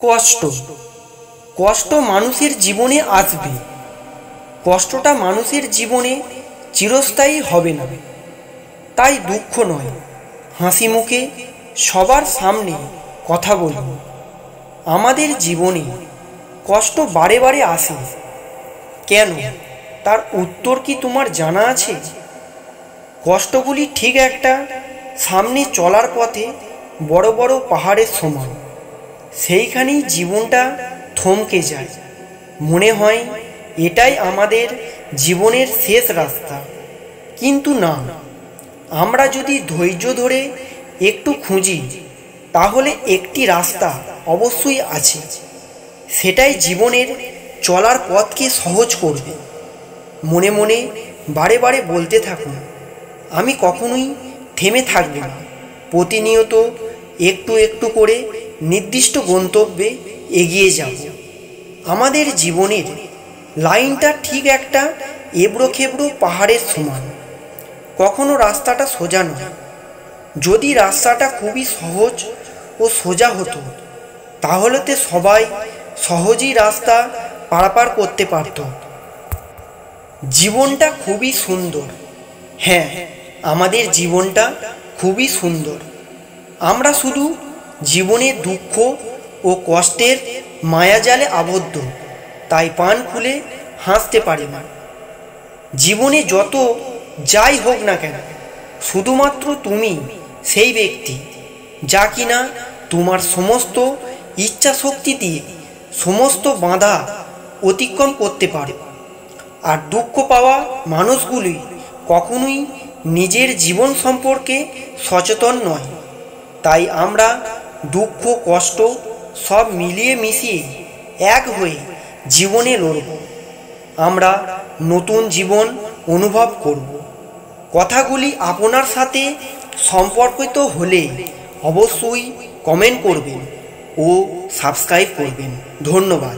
কষ্ট কষ্ট মানুষের জীবনে আসবে। কষ্টটা মানুষের জীবনে চিরস্থায়ী হবে না। তাই দুঃখ নয়, হাসি মুখে সবার সামনে কথা বলুন। আমাদের জীবনে কষ্ট বারে বারে আসে কেন, তার উত্তর কি তোমার জানা আছে? কষ্টগুলি ঠিক একটা সামনে চলার পথে বড় বড় পাহাড়ের সমান। সেইখানেই জীবনটা থমকে যায়, মনে হয় এটাই আমাদের জীবনের শেষ রাস্তা। কিন্তু না, আমরা যদি ধৈর্য ধরে একটু খুঁজি তাহলে একটি রাস্তা অবশ্যই আছে। সেটাই জীবনের চলার পথকে সহজ করবে। মনে মনে বারে বারে বলতে থাকুন, আমি কখনোই থেমে থাকব না। প্রতিনিয়ত একটু একটু করে নির্দিষ্ট গন্তব্যে এগিয়ে যাব। আমাদের জীবনের লাইনটা ঠিক একটা এবড়ো খেবড়ো পাহাড়ের সমান। কখনো রাস্তাটা সোজা নয়। যদি রাস্তাটা খুবই সহজ ও সোজা হতো তাহলে তো সবাই সহজেই রাস্তা পারাপার করতে পারত। জীবনটা খুবই সুন্দর। হ্যাঁ, আমাদের জীবনটা খুবই সুন্দর। আমরা শুধু জীবনের দুঃখ ও কষ্টের মায়াজালে আবদ্ধ, তাই প্রাণ খুলে হাসতে পারি না। জীবনে যত যাই হোক না কেন, শুধুমাত্র তুমি সেই ব্যক্তি যা কিনা তোমার সমস্ত ইচ্ছা শক্তি দিয়ে সমস্ত বাধা অতিক্রম করতে পারে। আর দুঃখ পাওয়া মানুষগুলি কখনোই নিজের জীবন সম্পর্কে সচেতন নয়। তাই আমরা দুঃখ কষ্ট সব মিলিয়ে মিশিয়ে এক হয়ে জীবনে লড়ব। আমরা নতুন জীবন অনুভব করব। কথাগুলি আপনার সাথে সম্পর্কিত হলে অবশ্যই কমেন্ট করবেন ও সাবস্ক্রাইব করবেন। ধন্যবাদ।